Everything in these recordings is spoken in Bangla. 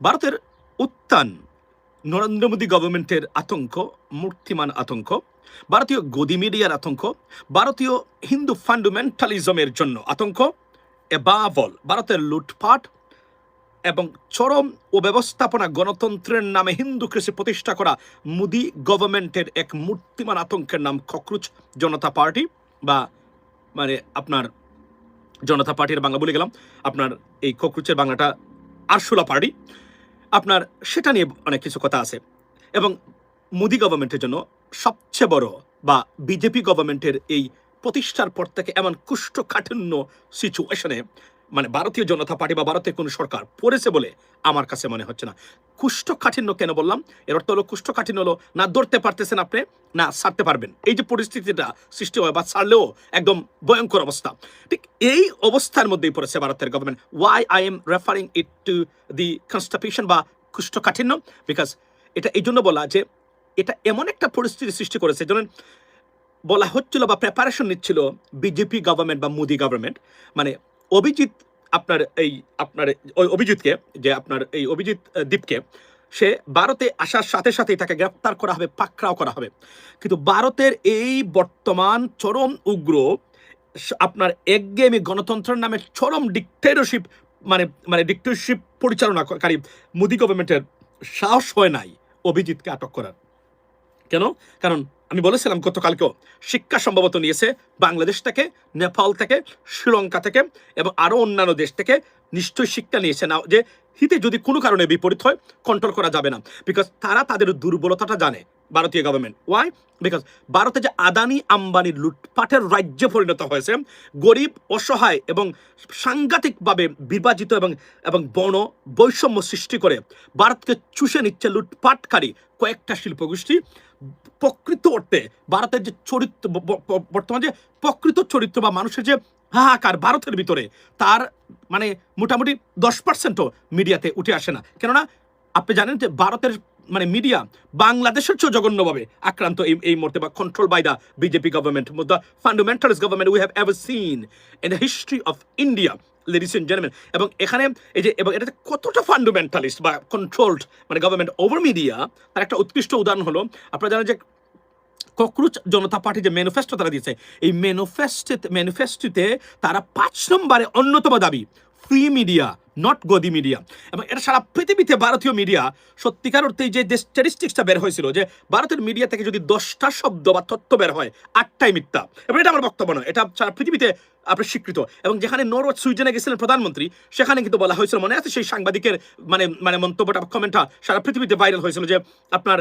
ভারতের উত্থান, নরেন্দ্র মোদী গভর্নমেন্টের আতঙ্ক, মূর্তিমান আতঙ্ক, ভারতীয় গদি মিডিয়ার আতঙ্ক, ভারতীয় হিন্দু ফান্ডামেন্টালিজমের জন্য আতঙ্ক, এবাবল ভারতের লুটপাট এবং চরম ও ব্যবস্থাপনা গণতন্ত্রের নামে হিন্দু কৃষি প্রতিষ্ঠা করা মোদী গভর্নমেন্টের এক মূর্তিমান আতঙ্কের নাম ককরোচ জনতা পার্টি, বা মানে আপনার জনতা পার্টির বাংলা বলে গেলাম, আপনার এই ককরোচের বাংলাটা আরশোলা পার্টি। আপনার সেটা নিয়ে অনেক কিছু কথা আছে। এবং মোদী গভর্নমেন্টের জন্য সবচেয়ে বড়, বা বিজেপি গভর্নমেন্টের এই প্রতিষ্ঠার পর থেকে এমন কুষ্ঠকাঠিন্য সিচুয়েশনে মানে ভারতীয় জনতা পার্টি বা ভারতের কোন সরকার পড়েছে বলে আমার কাছে মনে হচ্ছে না। কুষ্ঠকাঠিন্য কেন বললাম? এর অর্থ হলো কুষ্ঠকাঠিন্য হলো না ধরতে পারতেছেন আপনি, না ছাড়তে পারবেন, এই যে পরিস্থিতিটা সৃষ্টি হয়, বা ছাড়লেও একদম ভয়ঙ্কর অবস্থা। ঠিক এই অবস্থার মধ্যেই পড়েছে ভারতের government. Why I am referring it to the constitution বা কুষ্ঠকাঠিন্য, বিকজ এটা এই জন্য বলা যে এটা এমন একটা পরিস্থিতি সৃষ্টি করেছে, যেমন বলা হচ্ছিল বা প্রিপারেশন নিচ্ছিল বিজেপি গভর্নমেন্ট বা মোদী গভর্নমেন্ট, মানে অভিজিৎ আপনার ওই অভিজিৎকে, যে আপনার এই অভিজিৎ দ্বীপকে, সে ভারতে আসার সাথে সাথেই তাকে গ্রেপ্তার করা হবে, পাকড়াও করা হবে। কিন্তু ভারতের এই বর্তমান চরম উগ্র আপনার একঘেয়েমি গণতন্ত্রের নামে চরম ডিক্টেটরশিপ, মানে ডিক্টেটরশিপ পরিচালনাকারী মোদী গভর্নমেন্টের সাহস হয় নাই অভিজিৎকে আটক করার। কেন? কারণ আমি বলেছিলাম গতকালকেও, শিক্ষা সম্ভবত নিয়েছে বাংলাদেশ থেকে, নেপাল থেকে, শ্রীলঙ্কা থেকে এবং আরো অন্যান্য দেশ থেকে। নিশ্চয়ই শিক্ষা নিয়েছে না যে হিতে যদি কোনো কারণে বিপরীত হয় কন্ট্রোল করা যাবে না, বিকজ তারা তাদের দুর্বলতাটা জানে ভারতীয় গভর্নমেন্ট। ওয়াই? বিকজ ভারতে যে আদানি আম্বানি লুটপাটের রাজ্যে পরিণত হয়েছে, গরিব, অসহায় এবং সাংঘাতিকভাবে বিভাজিত এবং বর্ণ বৈষম্য সৃষ্টি করে ভারতকে চুষে নিচ্ছে লুটপাটকারী কয়েকটা শিল্পগোষ্ঠী। প্রকৃত অর্থে ভারতের যে চরিত্র, বর্তমান যে প্রকৃত চরিত্র বা মানুষের যে হাহাকার ভারতের ভিতরে, তার মানে মোটামুটি 10%ও মিডিয়াতে উঠে আসে না। কেননা আপনি জানেন যে ভারতের মানে মিডিয়া বাংলাদেশের চেয়ে জঘন্যভাবে আক্রান্ত এই মুহূর্তে, বা control by the BJP government, the fundamentalist government we have ever seen in the history of India, ladies and gentleman. এবং এখানে এই যে, এবং এটাতে কতটা ফান্ডামেন্টালিস্ট বা কন্ট্রোলড মানে গভর্নমেন্ট ওভার মিডিয়া, তার একটা উৎকৃষ্ট উদাহরণ হলো, আপনারা জানেন যে ককরোচ জনতা পার্টি যে ম্যানিফেস্টো তারা দিয়েছে, এই ম্যানিফেস্টোতে তারা 5 নম্বরে অন্যতম দাবি ফ্রি মিডিয়া, নট গদি মিডিয়া। এবং এটা সারা পৃথিবীতে ভারতীয় মিডিয়া সত্যিকার অর্থে যে স্ট্যাটিস্টিক্সটা বের হয়েছিল, যে ভারতের মিডিয়া থেকে যদি 10টা শব্দ বা তথ্য বের হয় 8টাই মিথ্যা। এবং এটা আমার বক্তব্য নয়, এটা সারা পৃথিবীতে আপনার স্বীকৃত। এবং যেখানে নরওয়ে সুইডেনে গেছিলেন প্রধানমন্ত্রী, সেখানে কিন্তু বলা হয়েছিল, মনে আছে সেই সাংবাদিকের মানে মন্তব্যটা, কমেন্টটা সারা পৃথিবীতে ভাইরাল হয়েছিল, যে আপনার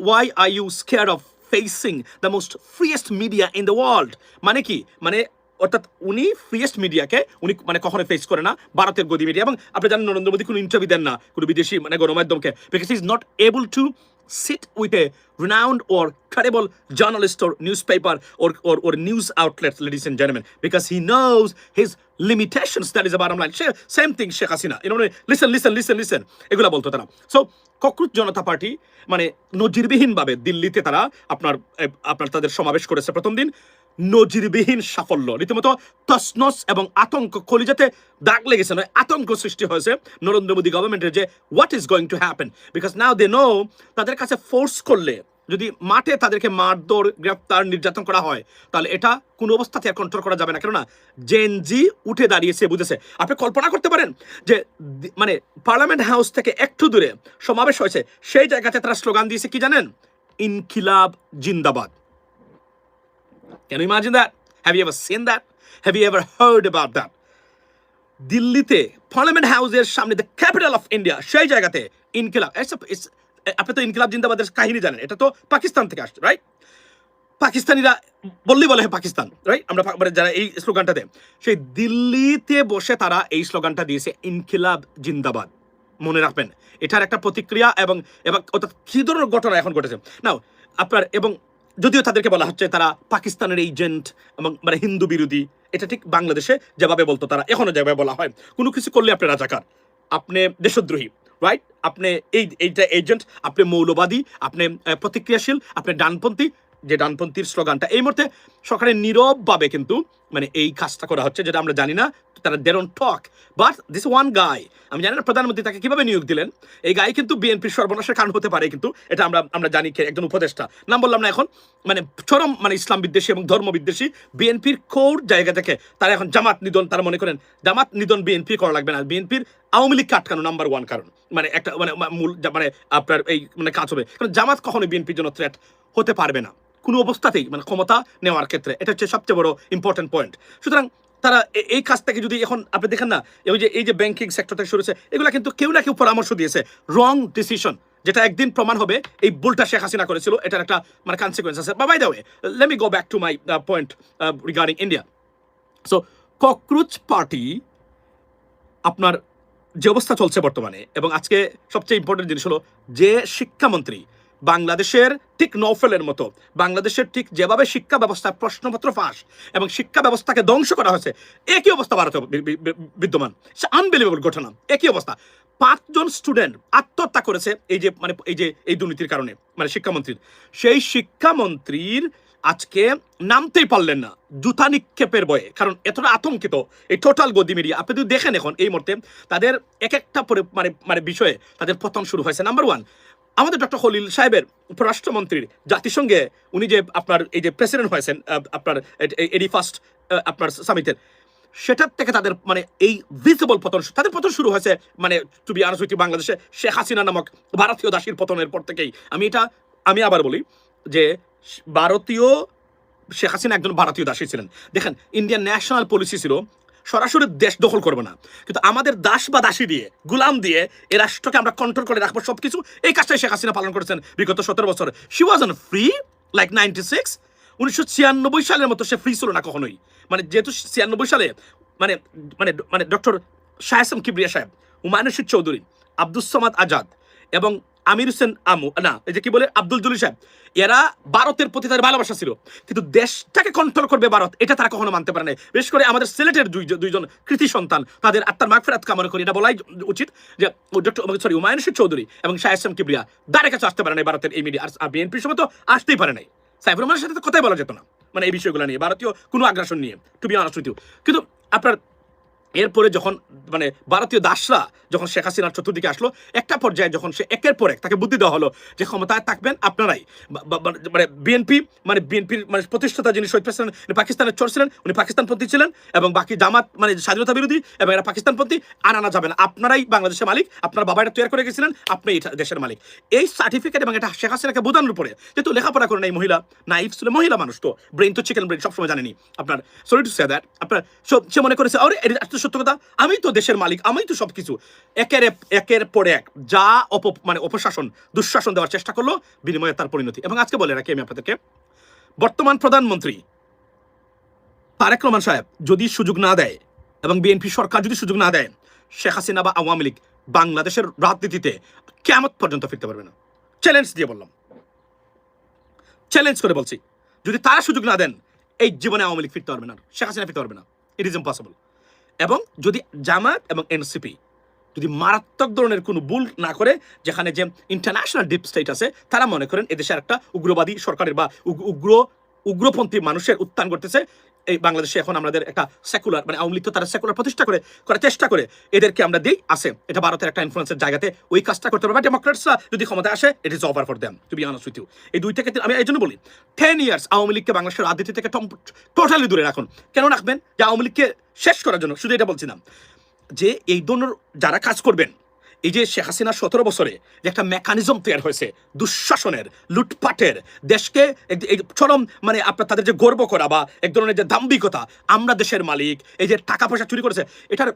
why are you scared of facing the most freest media in the world. মানে কি, মানে অর্থাৎ উনি ফ্রিয়েস্ট মিডিয়াকে উনি মানে কখনো ফেস করে না, ভারতের গদি মিডিয়া। এবং আপনি জানেন নরেন্দ্র মোদী কোনো ইন্টারভিউ দেন না কোনো বিদেশি মানে গণমাধ্যমকে, because he is not able to sit with a renowned or credible journalist or newspaper or news outlets, ladies and gentlemen, because he knows his limitations. That is the bottom line. Same thing Sheikh Hasina, you know, listen এগুলা বলতো তারা। সো ককরোচ জনতা পার্টি মানে নজিরবিহীনভাবে দিল্লিতে তারা আপনার তাদের সমাবেশ করেছে প্রথম দিন, নজিরবিহীন সাফল্য, রীতিমতো তসনস এবং আতঙ্ক, কলিজাতে দাগ লেগেছে, নয় আতঙ্ক সৃষ্টি হয়েছে নরেন্দ্র মোদী গভর্নমেন্টের, যে what is going to happen, because now they know তাদের কাছে ফোর্স করলে, যদি মাঠে তাদেরকে মারধর, গ্রেফতার, নির্যাতন করা হয়, তাহলে এটা কোনো অবস্থাতে আর কন্ট্রোল করা যাবে না। কেননা জেনজি উঠে দাঁড়িয়েছে, বুঝেছে। আপনি কল্পনা করতে পারেন যে মানে পার্লামেন্ট হাউস থেকে একটু দূরে সমাবেশ হয়েছে, সেই জায়গাতে তারা স্লোগান দিয়েছে কি জানেন? ইনকিলাব জিন্দাবাদ। Can you imagine that? Have you ever seen that? Have you ever heard about that? দিল্লিতে পার্লামেন্ট হাউসের সামনে, দ্য ক্যাপিটাল অফ ইন্ডিয়া, সেই জায়গাতে ইনকিলাব। আপনি তো ইনকিলাব জিন্দাবাদের কাহিনী জানেন, এটা তো পাকিস্তান থেকে আসছে, রাইট? পাকিস্তানিরা বললেই বলে পাকিস্তান, রাইট? আমরা যারা এই স্লোগানটা দেয়, সেই দিল্লিতে বসে তারা এই স্লোগানটা দিয়েছে, ইনকিলাব জিন্দাবাদ। মনে রাখবেন, এটার একটা প্রতিক্রিয়া এবং অর্থাৎ কি ধরনের ঘটনা এখন ঘটেছে নাও আপনার। এবং যদিও তাদেরকে বলা হচ্ছে তারা পাকিস্তানের এজেন্ট এবং মানে হিন্দু বিরোধী, এটা ঠিক বাংলাদেশে যেভাবে বলতো তারা এখনো যেভাবে বলা হয়, কোনো কিছু করলে আপনি রাজাকার, আপনি দেশদ্রোহী, রাইট? আপনি এইটা এজেন্ট, আপনি মৌলবাদী, আপনি প্রতিক্রিয়াশীল, আপনি ডানপন্থী, যে ডানপন্থীর স্লোগানটা, এই মুহূর্তে সরকারের নীরবভাবে কিন্তু মানে এই কাজটা করা হচ্ছে, যেটা আমরা জানি না, তারা they don't talk. But this one guy, আমি জানি না প্রধানমন্ত্রী তাকে কিভাবে নিয়োগ দিলেন, এই গাই কিন্তু বিএনপির সর্বনাশের কারণ হতে পারে, কিন্তু এটা আমরা জানি কে একজন উপদেষ্টা, নাম বললাম না এখন, মানে চরম মানে ইসলাম বিদ্বেষী এবং ধর্ম বিদ্বেষী বিএনপির কোর জায়গা থেকে তারা এখন জামাত নিধন, তারা মনে করেন জামাত নিধন বিএনপি করা লাগবে না, বিএনপির আওয়ামী লীগ আটকানো নাম্বার ওয়ান কারণ, মানে একটা মানে মূল মানে আপনার এই মানে কাজ হবে, কারণ জামাত কখনো বিএনপির জন্য থ্রেট হতে পারবে না কোনো অবস্থাতেই, মানে ক্ষমতা নেওয়ার ক্ষেত্রে, এটা হচ্ছে সবচেয়ে বড় ইম্পর্টেন্ট পয়েন্ট। সুতরাং তারা এই কাজ থেকে যদি এখন আপনি দেখেন না, এই যে ব্যাংকিং সেক্টর থেকে শুরু হয়েছে, এগুলো কিন্তু কেউ না কেউ পরামর্শ দিয়েছে, রং ডিসিশন, যেটা একদিন প্রমাণ হবে এই ভুলটা শেখ হাসিনা করেছিল, এটার একটা মানে কনসিকুয়েন্স আছে। By the way, let me go back to my point regarding India. So cockroach party আপনার যে অবস্থা চলছে বর্তমানে, এবং আজকে সবচেয়ে ইম্পর্টেন্ট জিনিস হলো যে শিক্ষামন্ত্রী বাংলাদেশের ঠিক নৌফেলের মতো, বাংলাদেশের ঠিক যেভাবে শিক্ষা ব্যবস্থায় প্রশ্নপত্র ফাঁস এবং শিক্ষা ব্যবস্থাকে ধ্বংস করা হয়েছে, একই অবস্থা ভারতে বিদ্যমান। আনবিলিভেবল ঘটনা, একই অবস্থা। 5 জন স্টুডেন্ট আত্মহত্যা করেছে এই দুর্নীতির কারণে, মানে শিক্ষামন্ত্রীর। সেই শিক্ষামন্ত্রীর আজকে নামতেই পারলেন না জুতা নিক্ষেপের বয়ে, কারণ এতটা আতঙ্কিত এই টোটাল গদি মিডিয়া। আপনি যদি দেখেন এখন এই মুহূর্তে তাদের এক একটা মানে বিষয়ে তাদের পতন শুরু হয়েছে। নাম্বার ওয়ান, আমাদের ডক্টর খলিল সাহেবের পররাষ্ট্রমন্ত্রীর জাতিসংঘে উনি যে আপনার এই যে প্রেসিডেন্ট হয়েছেন আপনার 81st আপনার সামিটের, সেটার থেকে তাদের মানে এই ভিজিবল পতন, তাদের পতন শুরু হয়েছে মানে to be honest with you, বাংলাদেশে শেখ হাসিনা নামক ভারতীয় দাসীর পতনের পর থেকেই। আমি আবার বলি যে ভারতীয় শেখ হাসিনা একজন ভারতীয় দাসী ছিলেন। দেখেন, ইন্ডিয়ান ন্যাশনাল পলিসি ছিল সরাসরি দেশ দখল করবে না, কিন্তু আমাদের দাস বা দাসী দিয়ে, গুলাম দিয়ে এই রাষ্ট্রকে আমরা কন্ট্রোল করে রাখবো সবকিছু। এই কাজটাই শেখ হাসিনা পালন করেছেন বিগত 17 বছর। She was on free like 96। 1996 সালের মতো সে ফ্রি ছিল না কখনোই। মানে যেহেতু 96 সালে মানে মানে মানে ডক্টর শাহ এহসান কিবরিয়া সাহেব, হুমায়ুন রশিদ চৌধুরী, আব্দুস সামাদ আজাদ এবং আমির হোসেন এই যে কি বলে আব্দুল জলিল সাহেব, এরা ভারতের প্রতি তাদের ভালোবাসা ছিল, কিন্তু দেশটাকে কন্ট্রোল করবে ভারত, এটা তারা কখনো মানতে পারে নাই। বিশেষ করে আমাদের সিলেটের দুইজন কৃতি সন্তান, তাদের আত্মার মাগফিরাত কামনা করি, এটা বলাই উচিত যে হুমায়ুন রশিদ চৌধুরী এবং শাহ এহসান কিবরিয়া দ্বারের কাছে আসতে পারে নাই ভারতের এই মিডিয়া, আর বিএনপির সময় তো আসতেই পারে নাই। সাইফুর রহমানের সাথে তো কথাই বলা যেত না মানে এই বিষয়গুলো নিয়ে, ভারতীয় কোনো আগ্রাসন নিয়ে, to be honest with you. কিন্তু আপনার এরপরে যখন মানে ভারতীয় দাসরা যখন শেখ হাসিনার চতুর্দিকে আসলো, একটা পর্যায়ে যখন সে একের পর এক তাকে বুদ্ধি দেওয়া হলো যে ক্ষমতায় থাকবেন আপনারাই, মানে বিএনপির মানে প্রতিষ্ঠাতা যিনি শহীদ প্রেসিডেন্ট পাকিস্তানের চোর ছিলেন, উনি পাকিস্তানপন্থী ছিলেন, এবং বাকি জামাত মানে স্বাধীনতা বিরোধী এবং এরা পাকিস্তানপন্থী, আনা যাবে না, আপনারাই বাংলাদেশের মালিক, আপনার বাবা এটা তৈরি করে গেছিলেন, আপনি এই দেশের মালিক। এই সার্টিফিকেট এবং এটা শেখ হাসিনাকে বোঝানোর উপরে, যেহেতু লেখাপড়া করেন এই মহিলা, নাইফ ছিল, মহিলা মানুষ তো, ব্রেন তো চিকেন ব্রেন, সবসময় জানেনি আপনার, সরি টু সে দ্যাট, আপনার সে মনে করেছে আরে এটা সত্য কথা, আমি তো দেশের মালিক, আমি তো সবকিছু। একের পর এক যা অপশাসন দুঃশাসন দেওয়ার চেষ্টা করলো, বিনিময়ে তার পরিণতি। এবং আজকে বলে রাখি আমি আপনাদেরকে, বর্তমান প্রধানমন্ত্রী তারেক রহমান সাহেব যদি সুযোগ না দেয় এবং বিএনপি সরকার যদি সুযোগ না দেয়, শেখ হাসিনা বা আওয়ামী লীগ বাংলাদেশের রাজনীতিতে কিয়ামত পর্যন্ত ফিরতে পারবে না। চ্যালেঞ্জ দিয়ে বললাম, চ্যালেঞ্জ করে বলছি, যদি তারা সুযোগ না দেন, এই জীবনে আওয়ামী লীগ ফিরতে পারবে না, শেখ হাসিনা ফিরতে পারবে না, ইট ইজ ইম্পসিবল। এবং যদি জামাত এবং এনসিপি যদি মারাত্মক ধরনের কোনো ভুল না করে, যেখানে যে ইন্টারন্যাশনাল ডিপ স্টেট আছে, তারা মনে করেন এদেশের একটা উগ্রবাদী সরকারের বা উগ্রপন্থী মানুষের উত্থান করতেছে এই বাংলাদেশে, এখন আমাদের একটা সেকুলার মানে আওয়ামী লীগ তো তারা সেকুলার প্রতিষ্ঠা করার চেষ্টা করে, এদেরকে আমরা দিই আসে, এটা ভারতের একটা ইনফ্লুয়েন্সের জায়গাতে ওই কাজটা করতে পারবে। ডেমোক্রেটসরা যদি ক্ষমতা আসে, it is over for them, to be honest with you. এই 2 থেকে আমি এই জন্য বলি 10 ইয়ার্স আওয়ামী লীগকে বাংলাদেশের রাজনীতি থেকে টোটালি দূরে রাখুন। কেন রাখবেন? যে আওয়ামী লীগকে শেষ করার জন্য, শুধু এটা বলছি না, যে এই ধরনের যারা কাজ করবেন, এই যে শেখ হাসিনা 17 বছরে যে একটা মেকানিজম তৈরি হয়েছে দুঃশাসনের, লুটপাটের, দেশকে এই চরম মানে আপনার তাদের যে গর্ব করা বা এক ধরনের যে দাম্ভিকতা, আমরা দেশের মালিক, এই যে টাকা পয়সা চুরি করেছে, এটার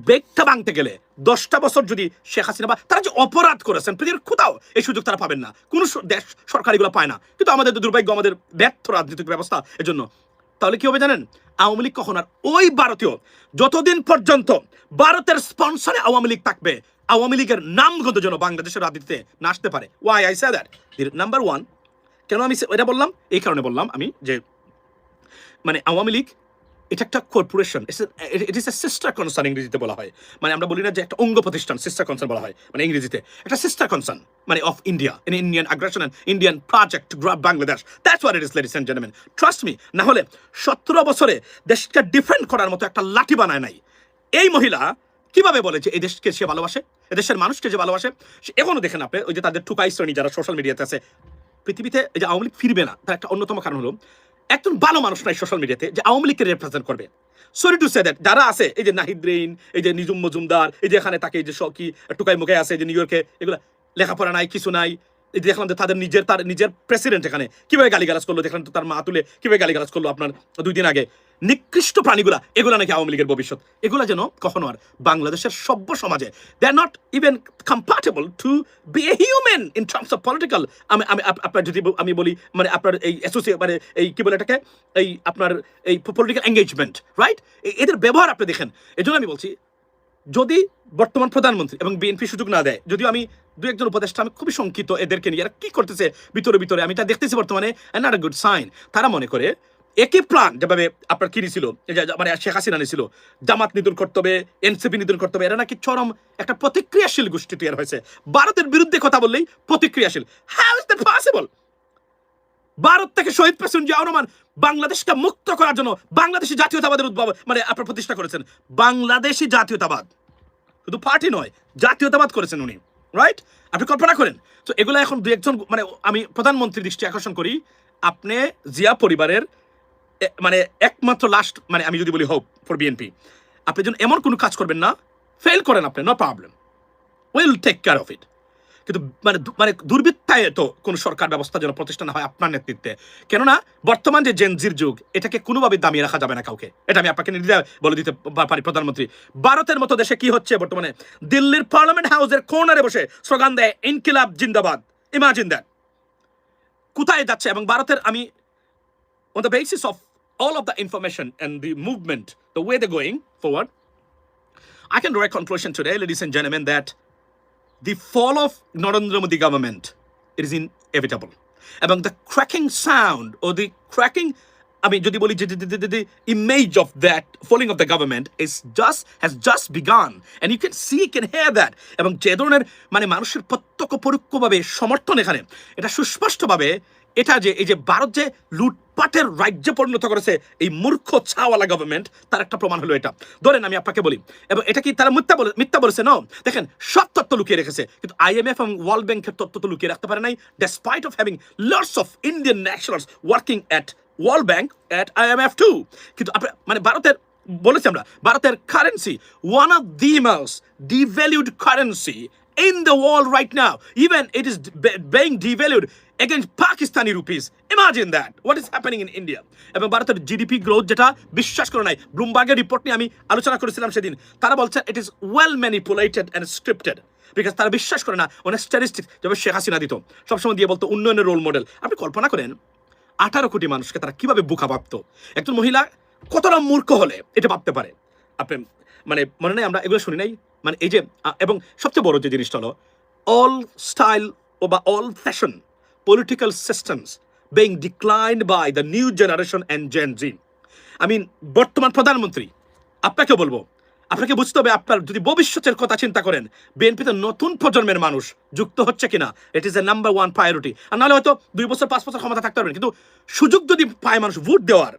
বেগটা ভাঙতে গেলে 10টা বছর যদি শেখ হাসিনা বা তারা যে অপরাধ করেছেন, পৃথিবীর কোথাও এই সুযোগ তারা পাবেন না, কোনো দেশ সরকার এগুলো পায় না। কিন্তু আমাদের দুর্ভাগ্য, আমাদের ব্যর্থ রাজনৈতিক ব্যবস্থা এজন্য। তাহলে কি হবে জানেন? আওয়ামী লীগ কখন আর ওই ভারতীয়, যতদিন পর্যন্ত ভারতের স্পন্সরে আওয়ামী লীগ থাকবে, আওয়ামী লীগের নামগন্ধ যেন বাংলাদেশের রাজনীতিতে না আসতে পারে। Why I say that? Number one, কেন আমি এটা বললাম? এই কারণে বললাম আমি যে মানে আওয়ামী লীগ এটা একটা corporation, it is A sister concern ইংরেজিতে বলা হয়। মানে আমরা বলি না যে একটা অঙ্গ প্রতিষ্ঠান, সিস্টার কনসার্ন বলা হয় মানে ইংরেজিতে, একটা সিস্টার কনসার্ন মানে অফ ইন্ডিয়া, ইন ইন্ডিয়ান আগ্রাসন and Indian project to grab Bangladesh. That's what it is, ladies and gentleman, trust me. না হলে 17 বছরে দেশকে ডিফেন্ড করার মতো একটা লাঠি বানায় নাই এই মহিলা। কিভাবে বলে যে এই দেশকে সে ভালোবাসে, এদেশের মানুষকে যে ভালোবাসে। এখনো দেখেন আপনি ওই যে তাদের টুকাই শ্রেণী যারা সোশ্যাল মিডিয়াতে আছে, পৃথিবীতে এই যে আওয়ামী লীগ ফিরবে না তার একটা অন্যতম কারণ হলো একজন ভালো মানুষ নাই সোশ্যাল মিডিয়াতে যে আওয়ামী লীগকে রিপ্রেজেন্ট করবে। সরি টু সে দ্যাট, যারা আছে এই যে নাহিদ্রিন, এই যে নিজুম মজুমদার, এই যে এখানে তাকে এই যে সকি টুকাই মুখে আছে যে নিউ ইয়র্কে, এগুলো লেখাপড়া নাই, কিছু নাই। এই দেখলাম যে তার নিজের প্রেসিডেন্ট এখানে কিভাবে গালিগালাজ করলো, দেখলাম তো তার মা তুলে কিভাবে গালিগালাজ করলো আপনার 2 দিন আগে। নিকৃষ্ট প্রাণীগুলা, এগুলা নাকি আওয়ামী লীগের ভবিষ্যৎ। এগুলা যেন কখনো আর বাংলাদেশের সভ্য সমাজে they are not even compatible to be a human in terms of political. আমি আপনার যদি আমি বলি মানে আপনার এই অ্যাসোসিয়েট মানে এই কি বলে এটাকে, এই আপনার এই পলিটিক্যাল এঙ্গেজমেন্ট, রাইট? এদের ব্যবহার আপনি দেখেন। এই জন্য আমি বলছি যদি বর্তমান প্রধানমন্ত্রী এবং বিএনপি সুযোগ না দেয়, যদিও আমি 2-1 জন উপদেষ্টা আমি খুবই শঙ্কিত এদেরকে নিয়ে, এরা কি করতেছে ভিতরে ভিতরে আমি তা দেখতেছি বর্তমানে, নট এ গুড সাইন। তারা মনে করে একই প্ল্যান যেভাবে আপনার কি ছিল মানে শেখ হাসিনা নিয়েছিল, জামাত নিধন করতে হবে, এনসিপি নিধন করতে হবে, এরা নাকি চরম একটা প্রতিক্রিয়াশীল গোষ্ঠী তৈরি হয়েছে। ভারতের বিরুদ্ধে কথা বললেই প্রতিক্রিয়াশীল। How is that possible? Bharat থেকে শহীদ প্রেসিডেন্ট জিয়াউর রহমান বাংলাদেশকে মুক্ত করার জন্য বাংলাদেশি জাতীয়তাবাদের উদ্ভাবন মানে আপনার প্রতিষ্ঠা করেছেন। বাংলাদেশি জাতীয়তাবাদ, শুধু পার্টি নয়, জাতীয়তাবাদ করেছেন উনি, রাইট? আপনি কল্পনা করেন। তো এগুলো এখন 2-1 জন মানে আমি প্রধানমন্ত্রীর দৃষ্টি আকর্ষণ করি, আপনি জিয়া পরিবারের মানে একমাত্র লাস্ট মানে আমি যদি বলি হোপ ফর বিএনপি, আপনি যেন এমন কোনো কাজ করবেন না, ফেল করেন আপনি, no problem, will take care of it. কিন্তু মানে দুর্বৃত্তায় তো কোন সরকার ব্যবস্থা যেন প্রতিষ্ঠা না হয় আপনার নেতৃত্বে। কেননা বর্তমান যে জেনজির যুগ, এটাকে কোনোভাবে দামিয়ে রাখা যাবে না কাউকে। এটা আমি আপনাকে নির্দ্বিধায় বলে দিতে পারি। প্রধানমন্ত্রী ভারতের মতো দেশে কি হচ্ছে বর্তমানে, দিল্লির পার্লামেন্ট হাউসের কর্নারে বসে স্লোগান দেয় ইনকিলাব জিন্দাবাদ। ইমাজিন দ্যাট, কোথায় যাচ্ছে। এবং ভারতের আমি on the basis of all of the information and the movement, the way they're going forward, I can draw a conclusion today, ladies and gentlemen, that the fall of Narendra Modi government, it is inevitable. Among the cracking sound or the cracking, I mean, jodi boli the image of that falling of the government has just begun, and you can see, you can hear that. Among যে ধরনের মানে মানুষের প্রত্যক্ষ পরোক্ষভাবে সমর্থন এখানে, এটা সুস্পষ্টভাবে এটা যে এই যে ভারত যে লুটপাটের রাজ্যে পরিণত করেছে এই মূর্খ ছাওয়ালা গভর্নমেন্ট, তার একটা প্রমাণ হলো এটা। ধরেন আমি আপনাকে বলি, এবং এটা কি তারা মিথ্যা বলেছে? না, দেখেন সব তথ্য লুকিয়ে রেখেছে, কিন্তু IMF এবং ওয়ার্ল্ড ব্যাংকের তথ্য তো লুকিয়ে রাখতে পারে নাই, despite of having lots of Indian nationals working at World Bank, at IMF too. কিন্তু মানে ভারতের বলেছি আমরা, ভারতের currency one of the most devalued currency in the world right now. Even it is being devalued against Pakistani rupees. Imagine that. What is happening in India? এবং ভারতের জিডিপি গ্রোথ যেটা বিশ্বাস করে নাই, ব্লুমবার্গের রিপোর্ট নিয়ে আমি আলোচনা করেছিলাম সেদিন, তারা বলছে it is well manipulated and scripted, because তারা বিশ্বাস করে না অনেক স্ট্যাটিস্টিক্স যেভাবে শেখ হাসিনা দিত সবসময় দিয়ে বলতো উন্নয়নের রোল মডেল। আপনি কল্পনা করেন 18 কোটি মানুষকে তারা কিভাবে বোকা ভাবতো। একজন মহিলা কতটা মূর্খ হলে এটা ভাবতে পারে? আপনি মানে মনে নেই আমরা এগুলো শুনি নাই? মানে এই যে, এবং সবচেয়ে বড় যে জিনিসটা হলো অল স্টাইল বা all fashion political systems being declined by the new generation and Gen Z. I mean, বর্তমান প্রধানমন্ত্রী, আপনাকে বলবো, আপনাকে বুঝতে হবে, আপনার যদি ভবিষ্যতের কথা চিন্তা করেন, বিএনপিতে নতুন প্রজন্মের মানুষ যুক্ত হচ্ছে কিনা, it is a number 1 priority. আর নাহলে হয়তো 2 বছর 5 বছর ক্ষমতা থাকতে পারবেন, কিন্তু সুযোগ যদি পায় মানুষ ভোট দেওয়ার,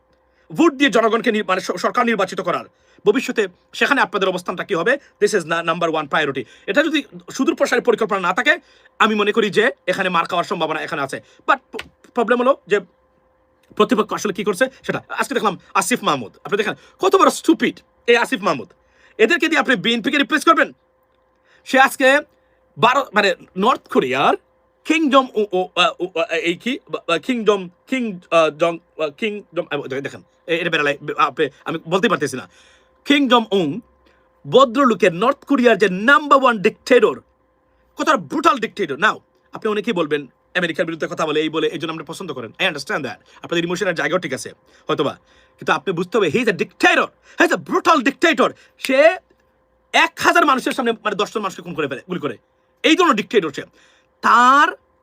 ভোট দিয়ে জনগণকে মানে সরকার নির্বাচিত করার, ভবিষ্যতে সেখানে আপনাদের অবস্থানটা কি হবে, দিস ইজ নাম্বার 1 প্রায়োরিটি। এটা যদি সুদূর প্রসারী পরিকল্পনা না থাকে, আমি মনে করি যে এখানে মার খাওয়ার সম্ভাবনা এখানে আছে। বাট প্রবলেম হলো যে প্রতিপক্ষ আসলে কি করছে সেটা। আজকে দেখলাম আসিফ মাহমুদ, আপনি দেখেন কত বড় স্টুপিড এই আসিফ মাহমুদ। এদেরকে দিয়ে আপনি বিএনপিকে রিপ্লেস করবেন? সে আজকে মানে নর্থ কোরিয়ার কিংডম এই কি কিংডম দেখেন এটা বেড়ালে আমি বলতে পারতেছি না, কিংডম ভদ্রলোকের নর্থ কোরিয়ার যে নাম্বার 1 ডিকটেটর, কতটা ব্রুটাল ডিকটেটর। নাও আপনি অনেকেই বলবেন আমেরিকার বিরুদ্ধে কথা বলে, এই বলে এই জন্য আপনি পছন্দ করেন, আই আন্ডারস্ট্যান্ড দ্যাট, আপনাদের ইমোশনের জায়গাও ঠিক আছে হয়তোবা, কিন্তু আপনি বুঝতে হবে he is a dictator, he is a brutal dictator. সে 1000 মানুষের সামনে মানে 10 জন মানুষকে খুন করে ফেলে, গুলি করে, এই ধরনের ডিকটেটর সে।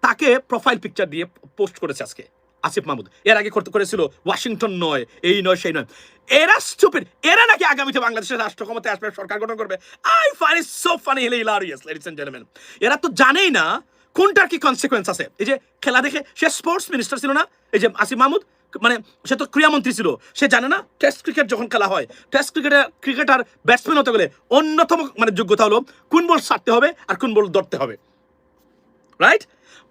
তাকে প্রোফাইল পিকচার দিয়ে পোস্ট করেছে আজকে আসিফ মাহমুদ এর আগে করেছিল ওয়াশিংটন নয়, এই নয় সেই নয়। এরা স্টুপিড, এরা নাকি আগামীতে বাংলাদেশের রাষ্ট্র ক্ষমতায় আসবে, সরকার গঠন করবে। I find it so funny, hilarious ladies and gentleman. এরা তো জানেই না কোনটার কি কনসিকুয়েন্স আছে। এই যে খেলা দেখে, সে স্পোর্টস মিনিস্টার ছিল না, এই যে আসিফ মাহমুদ, মানে সে তো ক্রীড়ামন্ত্রী ছিল, সে জানে না টেস্ট ক্রিকেট যখন খেলা হয়, টেস্ট ক্রিকেটার ব্যাটসম্যান হতে গেলে অন্যতম মানে যোগ্যতা হলো কোন বল ছাড়তে হবে আর কোন বল ধরতে হবে, রাইট?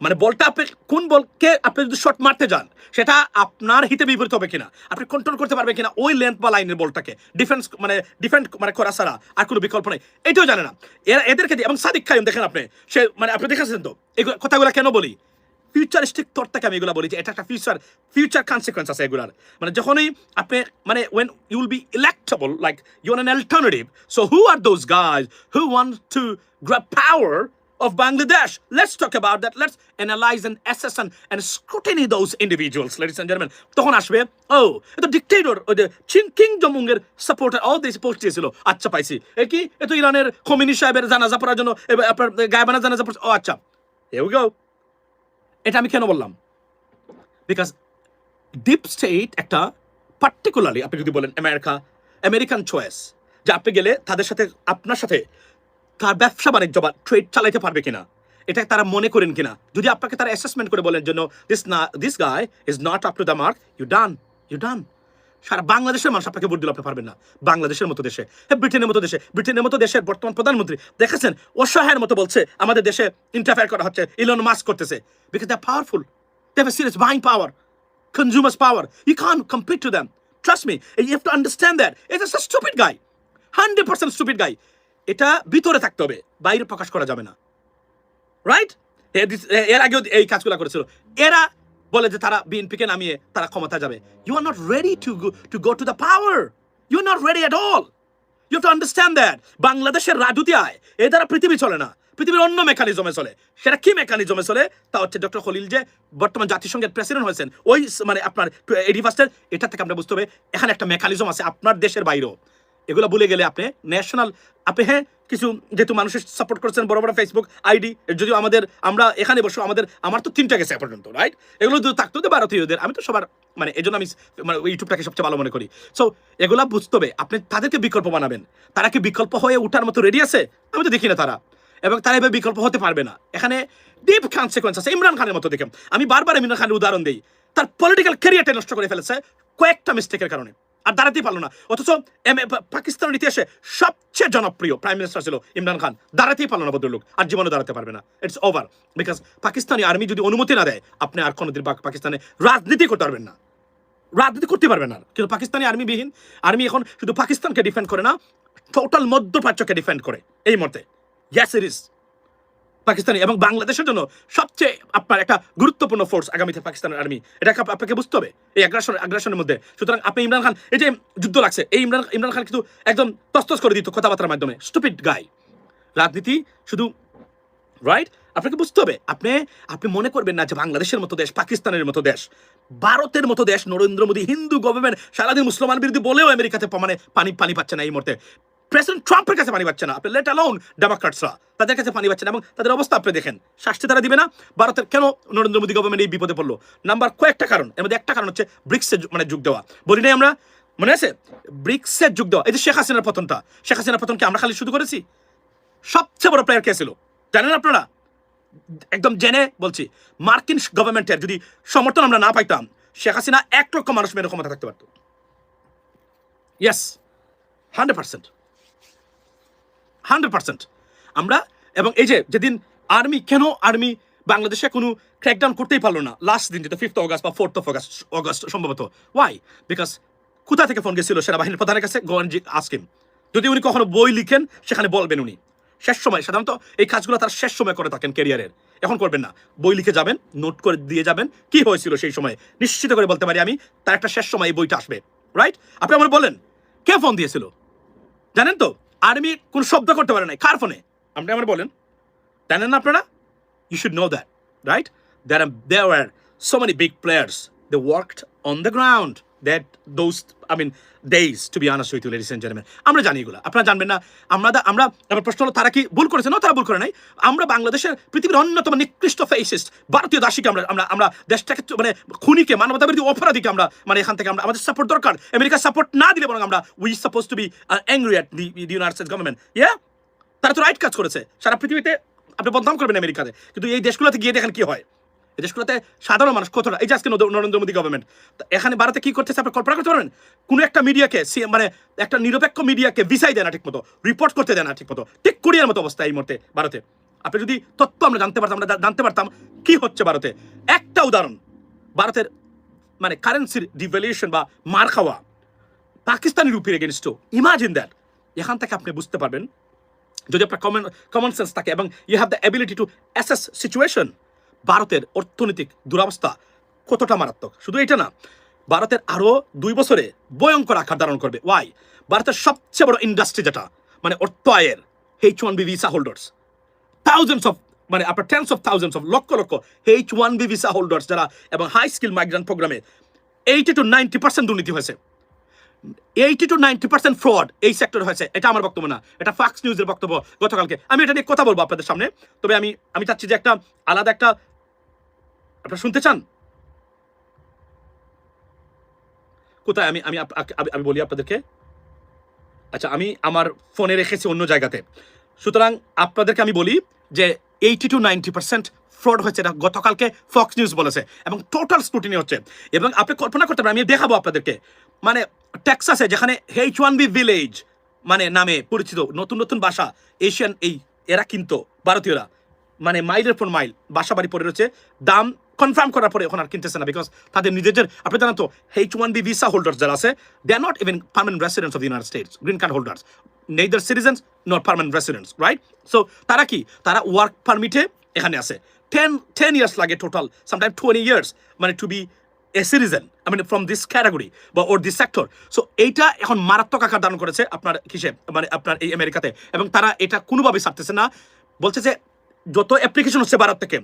মানে বলটা আপনি কোন বলকে আপনি যদি শট মারতে যান সেটা আপনার হিতে বিপরীত হবে কিনা, আপনি কন্ট্রোল করতে পারবেন কিনা ওই লেন্থ বা লাইনের বলটাকে, ডিফেন্ড মানে করা ছাড়া আর কোনো বিকল্প নেই, এটাও জানে না এদেরকে দিয়ে। এবং সাদিক খায়ুম দেখেন আপনি, সে মানে আপনি দেখেছেন তো এই কথাগুলো কেন বলি, ফিউচারিস্টিক তর থেকে আমি এগুলো বলি যে এটা একটা ফিউচার কনসিকুয়েন্স আছে এগুলার। মানে যখনই আপনি মানে when you will be electable, like you're an alternative, so who are those guys who want to grab power of Bangladesh? Let's talk about that. Let's analyze and assess and scrutiny those individuals, ladies and gentlemen. তখন আসবে ও এটা ডিক্টেটর, ওই যে কিং জমুংয়ের সাপোর্টার, অল দিস পোস্ট দিয়েছিল, আচ্ছা পাইছি। এ কি এ তো ইরানের খোমেনি সাহেবের জানাজা পড়ার জন্য আপনার গায়বানা জানাজা পড়ছে, ও আচ্ছা, here we go. এটা আমি কেন বললাম? বিকজ ডিপ স্টেট একটা পার্টিকুলারলি আপনি যদি বলেন আমেরিকান চয়েস, যে আপনি গেলে তাদের সাথে আপনার সাথে তার ব্যবসা বাণিজ্য বা ট্রেড চালাইতে পারবে কিনা, এটা তারা মনে করেন কিনা। যদি আপনাকে তারা অ্যাসেসমেন্ট করে বলেন জন্য this guy is not up to the mark, you done. সারা বাংলাদেশের মানুষ আপনাকে ভোট দিলে আপনি পারবেন না। বাংলাদেশের মতো দেশে, ব্রিটেনের মতো দেশের বর্তমান প্রধানমন্ত্রী দেখেছেন অসহায়ের মতো বলছে আমাদের দেশে ইন্টারফেয়ার করা হচ্ছে, ইলন মাস্ক করতেছে, because they are powerful, they have a serious buying power, consumers power. You can't compete to them. Trust me. You have to understand that. It's a stupid guy. 100% stupid guy. এটা ভিতরে থাকতে হবে, বাইরে প্রকাশ করা যাবে না, রাইট? এর আগেও এই কাজগুলো করেছিল। এরা বলে যে তারা বিএনপিকে নামিয়ে তারা ক্ষমতা যাবে। You are not ready to go to the power. You are not ready at all. You have to understand that. বাংলাদেশের রাজনীতি আয় এ দ্বারা পৃথিবী চলে না, পৃথিবীর অন্য মেকানিজমে চলে। সেটা কি মেকানিজমে চলে? তা হচ্ছে ডক্টর খলিল যে বর্তমান জাতিসংঘের প্রেসিডেন্ট হয়েছেন, ওই মানে আপনার 81st এটা থেকে আমরা বুঝতে হবে এখানে একটা মেকানিজম আছে আপনার দেশের বাইরেও। এগুলো ভুলে গেলে আপনি ন্যাশনাল, আপনি হ্যাঁ কিছু যেহেতু মানুষের সাপোর্ট করছেন বড় বড় ফেসবুক আইডি, যদিও আমরা এখানে বসে আমার তো 3টা গেছে পর্যন্ত, রাইট? এগুলো যদি থাকতো তো ভারতীয়দের, আমি তো সবার মানে এই জন্য আমি মানে ইউটিউবটাকে সবচেয়ে ভালো মনে করি। সো এগুলা বুঝতে হবে, আপনি তাদেরকে বিকল্প বানাবেন। তারা কি বিকল্প হয়ে ওঠার মতো রেডি আছে? আমি তো দেখি না তারা, এবং তারা এভাবে বিকল্প হতে পারবে না। এখানে ডিপ কনসিকুয়েন্স আছে। ইমরান খানের মতো দেখেন, আমি বারবার ইমরান খানের উদাহরণ দিই, তার পলিটিক্যাল ক্যারিয়ারটা নষ্ট করে ফেলেছে কয়েকটা মিস্টেকের কারণে, আর দাঁড়াতেই পারলো না। অথচ পাকিস্তানের ইতিহাসে সবচেয়ে জনপ্রিয় প্রাইম মিনিস্টার ছিল ইমরান খান, দাঁড়াতেই পারলো না ভদ্রলোক, আর জীবনে দাঁড়াতে পারবে না। It's over, because Pakistani army যদি অনুমতি না দেয় আপনি আর কোনোদিন পাকিস্তানে রাজনীতি করতে পারবেন না, কিন্তু পাকিস্তানি আর্মি এখন শুধু পাকিস্তানকে ডিফেন্ড করে না, টোটাল মধ্যপ্রাচ্যকে ডিফেন্ড করে এই মুহূর্তে। ইয়েস ইট ইজ পাকিস্তানি, এবং বাংলাদেশের জন্য সবচেয়ে আপনার একটা গুরুত্বপূর্ণ ফোর্স আগামীতে পাকিস্তানের আর্মি, এটাকে আপনাকে বুঝতে হবে এই আগ্রাসনের মধ্যে। সুতরাং আপনি ইমরান খান, এই যে যুদ্ধ লাগছে, এই ইমরান খান কিন্তু একদম তস্তস করে দিত কথাবার্তার মাধ্যমে, স্টুপিড গাই। রাজনীতি শুধু, রাইট? আপনাকে বুঝতে হবে, আপনি মনে করবেন না যে বাংলাদেশের মতো দেশ, পাকিস্তানের মতো দেশ, ভারতের মতো দেশ, নরেন্দ্র মোদী হিন্দু গভর্নমেন্ট সারাদিন মুসলমান বিরোধী বলেও আমেরিকাতে মানে পানি পাচ্ছে না এই মুহূর্তে। প্রেসিডেন্ট ট্রাম্পের কাছে পানি পাচ্ছে না, আপনি লেট অ্যালোন ডেমোক্র্যাটসরা, তাদের কাছে পানি পাচ্ছে না, এবং তাদের অবস্থা আপনি দেখেন, শাস্তি তারা দিবে না। ভারতের কেন নরেন্দ্র মোদী গভর্নমেন্ট এই বিপদে পড়লো? নাম্বার কয়েকটা কারণ, এর মধ্যে একটা কারণ হচ্ছে ব্রিক্সের মানে যোগ দেওয়া। বলি নাই আমরা, মনে আছে ব্রিক্সের যোগ দেওয়া? এই যে শেখ হাসিনার পতনকে আমরা খালি শুধু করেছি? সবচেয়ে বড় প্লেয়ার কে ছিল জানেন আপনারা? একদম জেনে বলছি, মার্কিন গভর্নমেন্টের যদি সমর্থন আমরা না পাইতাম, শেখ হাসিনা 1 লক্ষ মানুষ মেরে ক্ষমতা থাকতে পারত। ইয়েস, 100%। আমরা, এবং এই যে যেদিন আর্মি বাংলাদেশে কোনো ক্র্যাকডাউন করতেই পারলো না, লাস্ট দিন যেটা 5th অগস্ট বা 4th অগস্ট সম্ভবত। ওয়াই? বিকজ কোথা থেকে ফোন গেছিল সেনাবাহিনীর প্রধানের কাছে, গো এন্ড আস্ক হিম। যদি উনি কখনো বই লিখেন সেখানে বলবেন উনি শেষ সময়, সাধারণত এই কাজগুলো তার শেষ সময় করে থাকেন ক্যারিয়ারের, এখন করবেন না। বই লিখে যাবেন, নোট করে দিয়ে যাবেন কি হয়েছিল সেই সময়, নিশ্চিত করে বলতে পারি আমি তার একটা শেষ সময় এই বইটা আসবে, রাইট? আপনি আমার বলেন কে ফোন দিয়েছিল জানেন তো? আর্মি কোন শব্দ করতে পারে নাই, কার ফোনে? আপনি আমার বলেন, জানেন না আপনারা? You should know that, right? There were so many big players. They worked on the ground. that those I mean days, to be honest with you, ladies and gentlemen. আমরা জানি এগুলো, আপনারা জানবেন না। আমরা আমার প্রশ্ন হলো, তারা কি ভুল করেছে? না, তারা ভুল করে নাই। আমরা বাংলাদেশের পৃথিবীর অন্যতম নিকৃষ্ট ফেসিস্ট ভারতীয় দাসীকে আমরা দেশটাকে মানে খুনিকে, মানবতাবিরোধী অপরাধীকে আমরা মানে এখান থেকে আমাদের সাপোর্ট দরকার। আমেরিকা সাপোর্ট না দিলে বরং আমরা we suppose two B angry at the United states government. তারা তো রাইট কাজ করেছে। সারা পৃথিবীতে আপনি বদনাম করবেন আমেরিকাতে, কিন্তু এই দেশগুলোতে গিয়ে দেখেন কি হয়। এই দেশগুলোতে সাধারণ মানুষ কতটা, এই যে আজকে নরেন্দ্র মোদী গভর্নমেন্ট এখানে ভারতে কি করতেছে আপনি কল্পনা করতে পারবেন? কোনো একটা মিডিয়াকে মানে একটা নিরপেক্ষ মিডিয়াকে ভিসাই দেয় না ঠিক মতো, রিপোর্ট করতে দেয় না ঠিক মতো, ঠিক কোরিয়ার মতো অবস্থা এই মুহূর্তে ভারতে। আপনি যদি তথ্য আমরা জানতে পারতাম কি হচ্ছে ভারতে। একটা উদাহরণ, ভারতের মানে কারেন্সির ডিভ্যালুয়েশন বা মার খাওয়া পাকিস্তানি রুপির এগেনস্টও। Imagine that. এখান থেকে আপনি বুঝতে পারবেন, যদি আপনার কমন সেন্স থাকে এবং you have the ability to assess situation, ভারতের অর্থনৈতিক দুরবস্থা কতটা মারাত্মক। শুধু এটা না, ভারতের আরো 2 বছরে ভয়ঙ্কর আকার ধারণ করবে। ওয়াই? ভারতের সবচেয়ে বড় ইন্ডাস্ট্রি যেটা মানে অর্থ আয়ের, H1B visa holders, thousands of মানে আপনার টেন্স অফ থাউজেন্ডস অফ লক্ষ H1B ভিসা হোল্ডার্স যারা এবং হাই স্কিল মাইগ্রেন্ট প্রোগ্রামে 80 to 90% দুর্নীতি হয়েছে। 80 to 90% ফ্রড এই সেক্টর হয়েছে। এটা আমার বক্তব্য না, এটা ফক্স নিউজের বক্তব্য গতকালকে। আমি এটা নিয়ে কথা বলবো আপনাদের সামনে, তবে আমি চাচ্ছি যে একটা আলাদা একটা, আপনারা শুনতে চান কোথায়? আমি বলি আপনাদেরকে। আচ্ছা, আমি আমার ফোনে রেখেছি অন্য জায়গাতে, সুতরাং আপনাদেরকে আমি বলি যে 80 to 90% ফ্রড হয়েছে, এটা গতকালকে ফক্স নিউজ বলেছে এবং টোটাল স্ক্রুটিনি হচ্ছে। এবং আপনি কল্পনা করতে পারেন, আমি দেখাবো আপনাদেরকে, মানে টেক্সাসে যেখানে H1B ভিলেজ মানে নামে পরিচিত নতুন নতুন বাসা এশিয়ান এরা কিন্তু ভারতীয়রা মানে মাইলের পর মাইল বাসা বাড়ি পড়ে রয়েছে, দাম কনফার্ম করার পরে এখন আর কিনতেছে না, বিকজ তাদের নিজেদের, আপনি জানেন তো H1B ভিসা হোল্ডার্স যারা আছে, they are not even permanent residents of the United States, green card holders, neither citizens not permanent residents, right? So তারা কি, তারা ওয়ার্ক পারমিটে এখানে আছে। 10 years লাগে টোটাল, সামটাইম 20 years মানে to be a citizen, I mean from this category বা ওর দিস সেক্টর। সো এইটা এখন মারাত্মক আকার ধারণ করেছে আপনার কিসে, মানে আপনার এই আমেরিকাতে, এবং তারা এটা কোনোভাবেই ছাড়তেছে না। বলছে যে যত অ্যাপ্লিকেশন হচ্ছে ভারত থেকে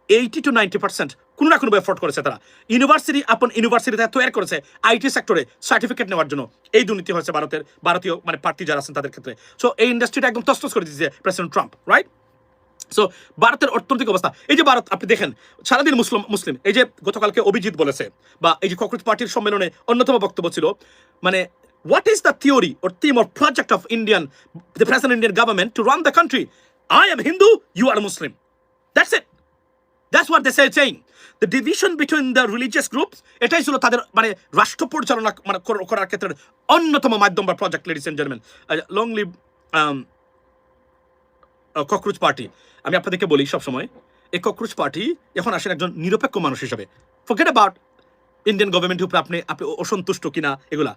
80 to 90% কোনো না কোনোভাবে ফ্রড করেছে তারা। ইউনিভার্সিটি তারা তৈরি করেছে আইটি সেক্টরে সার্টিফিকেট নেওয়ার জন্য। এই দুর্নীতি হয়েছে ভারতীয় মানে প্রার্থী যারা আছেন তাদের ক্ষেত্রে। সো এই ইন্ডাস্ট্রিটা একদম তছনছ করে দিয়েছে প্রেসিডেন্ট ট্রাম্প, রাইট? সো ভারতের অর্থনৈতিক অবস্থা, এই যে ভারত আপনি দেখেন সারাদিন মুসলিম, এই যে গতকালকে অভিজিৎ বলেছে বা এই যে ককরোচ পার্টির সম্মেলনে অন্যতম বক্তব্য ছিল, মানে what is the theory or theme or project of the present Indian government to run the country? I am Hindu, you are Muslim. That's it. That's what they say saying. The division between the religious groups, এটাই ছিল তাদের মানে রাষ্ট্র পরিচালনা মানে করার ক্ষেত্রে অন্যতম মাধ্যম বা project, ladies and gentleman. Long live cockroach party. আমি আপনাদেরকে বলি সবসময়, এই ককরোচ পার্টি এখন আসেন একজন নিরপেক্ষ মানুষ হিসাবে। ফরগেট অ্যাবাউট ইন্ডিয়ান গভর্নমেন্টের উপরে আপনি অসন্তুষ্ট কিনা এগুলা।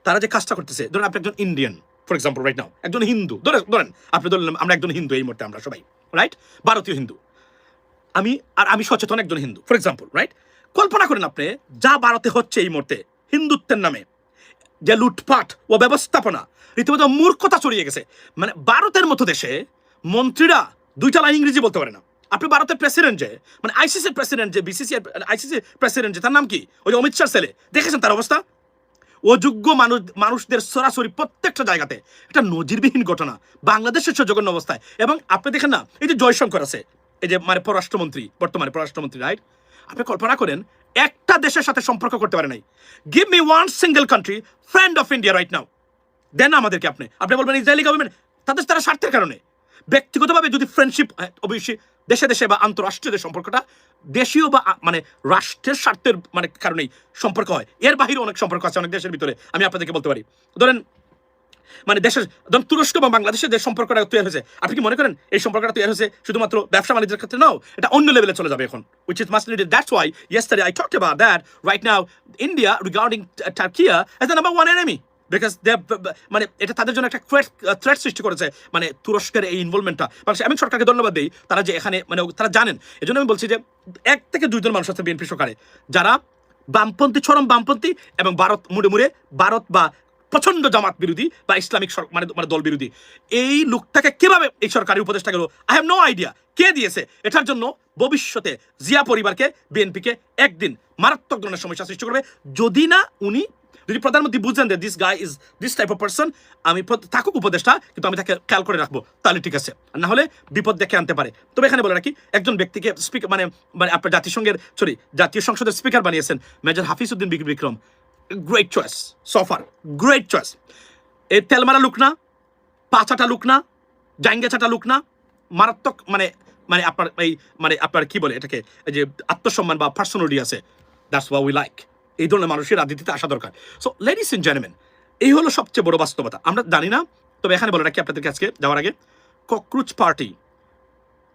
তারা যে কাজটা করতেছে, ধরেন আপনি একজন Indian for example right now, একজন হিন্দু ধরেন আপনি ধরলেন আমরা একজন হিন্দু এই মুহূর্তে, আমরা সবাই রাইট ভারতীয় হিন্দু, আমি সচেতন একজন হিন্দু ফর এক্সাম্পল, রাইট? কল্পনা করেন আপনি যা ভারতে হচ্ছে এই মুহূর্তে হিন্দুত্বের নামে, যে লুটপাট ও ব্যবস্থাপনা, রীতিমতো মূর্খতা ছড়িয়ে গেছে। মানে ভারতের মতো দেশে মন্ত্রীরা 2টা লাইন ইংরেজি বলতে পারে না। আপনি ভারতের প্রেসিডেন্ট যে মানে আইসিসির প্রেসিডেন্ট যে আইসিসি প্রেসিডেন্ট যে তার নাম কি, ওই অমিত শাহ ছেলে, দেখেছেন তার অবস্থা? অযোগ্য মানুষদের সরাসরি প্রত্যেকটা জায়গাতে, এটা নজিরবিহীন ঘটনা বাংলাদেশের জঘন্য অবস্থায়। এবং আপনি দেখেন না, এই যে জয়শঙ্কর আছে, এই যে মানে পররাষ্ট্রমন্ত্রী, বর্তমানে পররাষ্ট্রমন্ত্রী, রাইট? আপনি কল্পনা করেন একটা দেশের সাথে সম্পর্ক করতে পারে নাই। Give me one single country friend of India right now, then আমাদেরকে আপনি বলবেন ইসরায়েলি গভর্নমেন্ট, তারা স্বার্থের কারণে। ব্যক্তিগতভাবে যদি ফ্রেন্ডশিপ, অবশ্যই দেশে বা আন্তঃরাষ্ট্রীয় যে সম্পর্কটা দেশীয় বা মানে রাষ্ট্রের স্বার্থের মানে কারণেই সম্পর্ক হয়, এর বাহিরে অনেক সম্পর্ক আছে অনেক দেশের ভিতরে। আমি আপনাদেরকে বলতে পারি, ধরেন মানে ধরেন তুরস্ক বা বাংলাদেশের যে সম্পর্কটা তৈরি হয়েছে, আপনি কি মনে করেন এই সম্পর্কটা তৈরি হয়েছে শুধুমাত্র ব্যবসা বাণিজ্যের ক্ষেত্রে? নাও, এটা অন্য লেভেলে চলে যাবে এখন, which is much needed. That's why yesterday I talked about that. Right now India regarding Turkey as the number one enemy, because they মানে এটা তাদের জন্য একটা থ্রেট সৃষ্টি করেছে, মানে তুরস্কের এই ইনভলভমেন্টটা। আমি সরকারকে ধন্যবাদ দিই, তারা যে এখানে মানে তারা জানেন। এই জন্য আমি বলছি যে 1 থেকে 2 জন মানুষ আছে বিএনপি সরকারে যারা বামপন্থী, চরম বামপন্থী, এবং ভারত মুড়ে ভারত বা প্রচন্ড জামাত বিরোধী বা ইসলামিক মানে মানে দল বিরোধী। এই লোকটাকে কিভাবে এই সরকারি উপদেষ্টা গেল, আই হ্যাভ নো আইডিয়া কে দিয়েছে। এটার জন্য ভবিষ্যতে জিয়া পরিবারকে, বিএনপিকে একদিন মারাত্মক ধরনের সমস্যা সৃষ্টি করবে, যদি না উনি, যদি প্রধানমন্ত্রী বুঝেন যে this guy is this type of person, আমি থাকুক উপদেষ্টা কিন্তু আমি তাকে খেয়াল করে রাখবো, তাহলে ঠিক আছে, না হলে বিপদ দেখে আনতে পারে। তবে এখানে বলে রাখি, একজন ব্যক্তিকে স্পিকার মানে মানে আপনার জাতীয় সংসদের স্পিকার বানিয়েছেন major Hafiz Uddin Bikram. Great choice so far, great choice. এই তেলমারা লুক না, পাচাটা লুক না, জাঙ্গেচাটা লুক না, মারাত্মক মানে মানে আপনার এই মানে আপনার কি বলে এটাকে, এই যে আত্মসম্মান বা পার্সোনালিটি আছে, দ্যাটস হোয়াট উই লাইক। এই ধরনের মানুষের রাজনীতিতে আসা দরকার। সো লেডিস এন্ড জেন্টলম্যান, এই হলো সবচেয়ে বড় বাস্তবতা। আমরা জানি না, তবে এখানে বলে রাখি আপনাদেরকে আজকে যাওয়ার আগে, cockroach party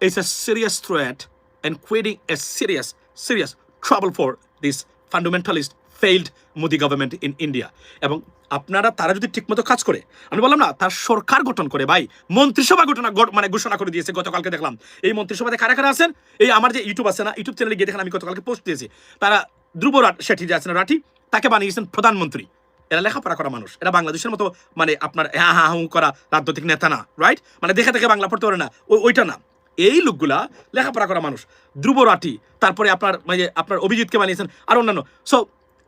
is a serious threat and creating a serious trouble for this fundamentalist failed Modi government in India. এবং আপনারা তারা যদি ঠিকমতো কাজ করে, আমি বললাম না, তার সরকার গঠন করে ভাই, মন্ত্রিসভা মানে ঘোষণা করে দিয়েছে। গতকালকে দেখলাম এই মন্ত্রিসভাতে কারা কারা আছেন। এই আমার যে ইউটিউব আছে না, ইউটিউব চ্যানেলে গিয়ে দেখেন, আমি গতকালকে পোস্ট দিয়েছি। তারা ধ্রুব শেঠি যে আছেন রাঠি, তাকে বানিয়েছেন প্রধানমন্ত্রী। এরা লেখাপড়া করা মানুষ, এরা বাংলাদেশের মতো মানে আপনার হ্যাঁ হুঁ করা রাজনৈতিক নেতা না, রাইট? মানে দেখে দেখে বাংলা পড়তে পারে না, ওইটা না। এই লোকগুলা লেখাপড়া করা মানুষ। ধ্রুব রাঠি, তারপরে আপনার অভিজিৎকে বানিয়েছেন, আর অন্যান্য। সো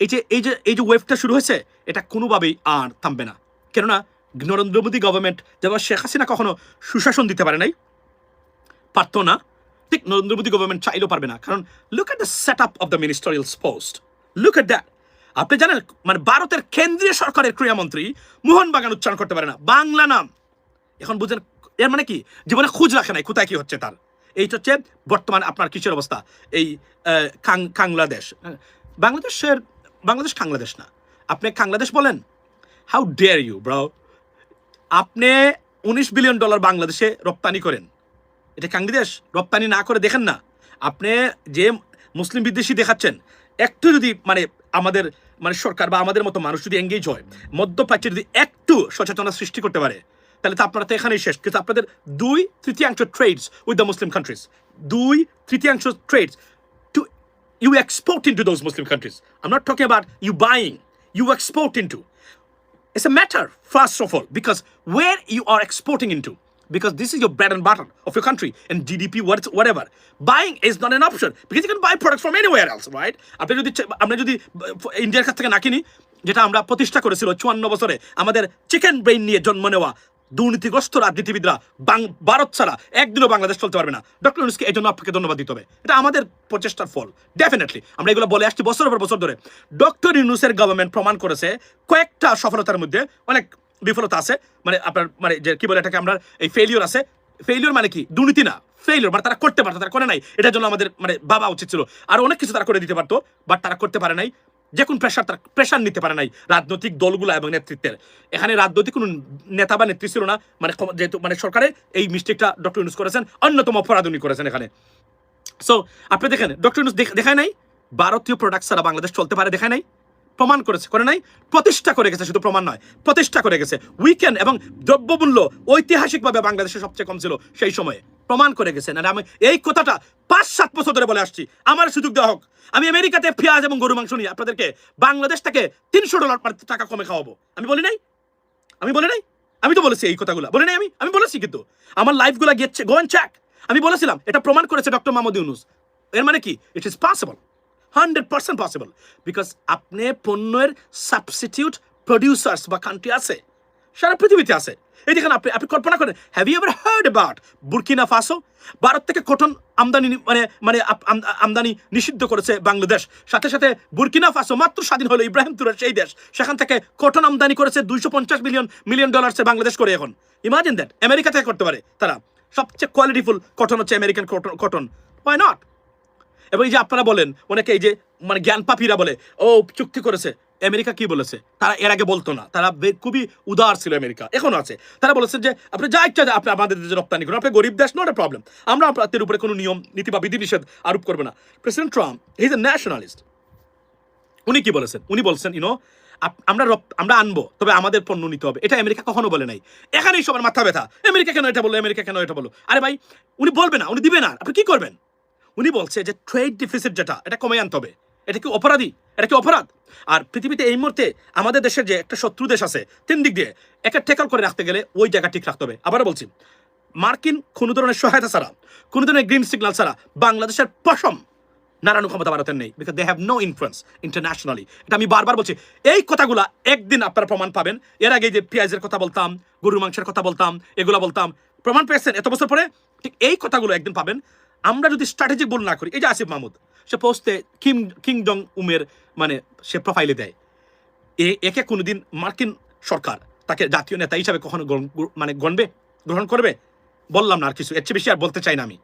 এই যে ওয়েভটা শুরু হয়েছে, এটা কোনোভাবেই আর থামবে না। কেননা নরেন্দ্র মোদী গভর্নমেন্ট যেমন শেখ হাসিনা কখনো সুশাসন দিতে পারে নাই, পারতো না, ঠিক নরেন্দ্র মোদী গভর্নমেন্ট চাইলেও পারবে না। কারণ look at the set up of the ministerial post, look at that. আপনি জানেন মানে ভারতের কেন্দ্রীয় সরকারের ক্রীড়ামন্ত্রী মোহনবাগান উচ্চারণ করতে পারে না, বাংলা নাম। এখন বুঝেন এর মানে কি, জীবনে খোঁজ রাখে নাই কোথায় কি হচ্ছে তার। এই হচ্ছে বর্তমান আপনার কিসের অবস্থা। এই বাংলাদেশ বাংলাদেশ না, আপনি বাংলাদেশ বলেন, হাউ ডেয়ার ইউ ব্রো। আপনি $19 বিলিয়ন বাংলাদেশে রপ্তানি করেন, এটা বাংলাদেশ রপ্তানি না করে দেখেন না। আপনি যে মুসলিম বিদ্বেষী দেখাচ্ছেন, একটু যদি মানে আমাদের মানে সরকার বা আমাদের মতো মানুষ যদি এঙ্গেজ হয়, মধ্যপ্রাচ্যে যদি একটু সচেতনতা সৃষ্টি করতে পারে, তাহলে তো আপনারা তো এখানেই শেষ। কিন্তু আপনাদের 2/3 trades with the Muslim countries, 2/3 trades to you export into those Muslim countries. I'm not talking about you buying, you export into. It's a matter, first of all, because where you are exporting into, because this is your bread and butter of your country and GDP, whatever. Buying is not an option because you can buy products from anywhere else, right? আমরা যদি ইন্ডিয়ার কাছ থেকে না কিনি, যেটা আমরা প্রতিষ্ঠা করেছিল 54 বছরে, আমাদের চিকেন ব্রেইন নিয়ে জন্ম নেওয়া দুর্নীতিগ্রস্ত রাজনীতিবিদরা ভারত ছাড়া একদিনও বাংলাদেশ চলতে পারবে না। ডক্টর ইউনূসকে এই জন্য আপনাকে ধন্যবাদ দিতে হবে, এটা আমাদের প্রচেষ্টার ফল। ডেফিনেটলি আমরা এগুলো বলে আসছি বছরের পর বছর ধরে। ডক্টর ইউনূসের গভর্নমেন্ট প্রমাণ করেছে কয়েকটা সফলতার মধ্যে অনেক বিফলতা আছে, মানে আপনার মানে যে কি বলে এটাকে আমরা এই ফেলিওর আছে। ফেলিওর মানে কি, দুর্নীতি না, ফেলিওর মানে তারা করতে পারতো, তারা করে নাই। এটার জন্য আমাদের মানে ভাবা উচিত ছিল, আর অনেক কিছু তারা করে দিতে পারতো, বাট তারা করতে পারে নাই। যে কোন প্রেশার নিতে পারে নাই রাজনৈতিক দলগুলো এবং নেতৃত্বের। এখানে রাজনৈতিক কোনো নেতা বা নেত্রী ছিল না, মানে যেহেতু মানে সরকারের এই মিস্টেকটা ডক্টর ইউনূস করেছেন, অন্যতম অপরাধ উনি করেছেন এখানে। সো আপনি দেখেন ডক্টর ইউনূস দেখায় নাই ভারতীয় প্রোডাক্ট ছাড়া বাংলাদেশ চলতে পারে, দেখায় নাই, প্রমাণ করেছে, করে নাই, প্রতিষ্ঠা করে গেছে। শুধু প্রমাণ নয়, প্রতিষ্ঠা করে গেছে। উইকেন্ড এবং দ্রব্যমূল্য ঐতিহাসিকভাবে বাংলাদেশে সবচেয়ে কম ছিল সেই সময়ে, প্রমাণ করে গেছেন। আর আমি এই কথাটা 5-7 বছর ধরে বলে আসছি, আমার সুযোগ দেওয়া হোক, আমি আমেরিকাতে পেঁয়াজ এবং গরু মাংস নিয়ে আপনাদেরকে বাংলাদেশ থেকে $300 টাকা কমে খাওয়াবো। আমি বলি নাই, আমি তো বলেছি এই কথাগুলো, বলি নাই আমি বলেছি, কিন্তু আমার লাইফগুলো গিয়েছে, গো এন্ড চেক। আমি বলেছিলাম, এটা প্রমাণ করেছে ডক্টর মোহাম্মদ ইউনূস। এর মানে কি, it is possible, 100% possible, because আপনি পণ্যের সাবস্টিটিউট প্রডিউসার্স বা কান্ট্রি আছে, সারা পৃথিবীতে আছে। এই দেখেন, আপনি কল্পনা করেন, have you ever heard about Burkina Faso? Bharat থেকে কটন আমদানি আমদানি নিষিদ্ধ করেছে বাংলাদেশ, সাথে সাথে বুরকিনা ফাসো মাত্র স্বাধীন হলো ইব্রাহিম তুরের সেই দেশ, সেখান থেকে কটন আমদানি করেছে $250 মিলিয়ন বাংলাদেশ করে। এখন ইমাজিন দ্যাট, আমেরিকা থেকে করতে পারে তারা। সবচেয়ে কোয়ালিটিফুল কটন হচ্ছে আমেরিকান কটন, হোয়াই নট? এবং এই যে আপনারা বলেন অনেকে, এই যে মানে জ্ঞান পাপীরা বলে ও চুক্তি করেছে, আমেরিকা কি বলেছে? তারা এর আগে বলতো না, তারা খুবই উদার ছিল, আমেরিকা এখনো আছে। তারা বলেছেন যে আপনি যা ইচ্ছা আপনি আমাদের দেশে রপ্তানি করুন, আপনি গরিব দেশ, নট এ প্রবলেম, আমরা আপনাদের উপরে কোনো নিয়ম নীতি বা বিধিনিষেধ আরোপ করবে না। President Trump, he is A nationalist. উনি কি বলেছেন? উনি বলছেন আমরা আনবো, তবে আমাদের পণ্য নিতে হবে। এটা আমেরিকা কখনো বলে নাই। এখানেই সবার মাথা ব্যথা, আমেরিকা কেন এটা বললো, আমেরিকা কেন এটা বলো। আরে ভাই, উনি বলবে না, উনি দিবে না, আপনি কি করবেন? উনি বলছে যে ট্রেড ডিফিসিট যেটা, এটা কমে আনতে হবে। এটা কি অপরাধী? এটা কি অপরাধ? আর পৃথিবীতে এই মুহূর্তে আমাদের দেশের যে একটা শত্রু দেশ আছে 3 দিক দিয়ে একে ট্যাকল করে রাখতে গেলে ওই জায়গা ঠিক রাখতে হবে। আবারও বলছি, মার্কিন কোনো ধরনের সহায়তা ছাড়া, কোনো ধরনের গ্রিন সিগন্যাল ছাড়া বাংলাদেশের পশম নাড়ানো ক্ষমতা ভারতের নেই, because they have no influence internationally. এটা আমি বারবার বলছি। এই কথাগুলা একদিন আপনারা প্রমাণ পাবেন। এর আগে যে পেঁয়াজের কথা বলতাম, গরুর মাংসের কথা বলতাম, এগুলা বলতাম, প্রমাণ পেয়েছেন এত বছর পরে। ঠিক এই কথাগুলো একদিন পাবেন। আমরা যদি স্ট্র্যাটেজিক বল না করি, এই যে আসিফ মাহমুদ, সে পোস্টে কিং জং উমের মানে সে প্রোফাইলে দেয়, একে কোনোদিন মার্কিন সরকার তাকে জাতীয় নেতা হিসাবে কখনো মানে গ্রহণ করবে? বললাম না আর কিছু, এর চেয়ে বেশি আর বলতে চাই না আমি।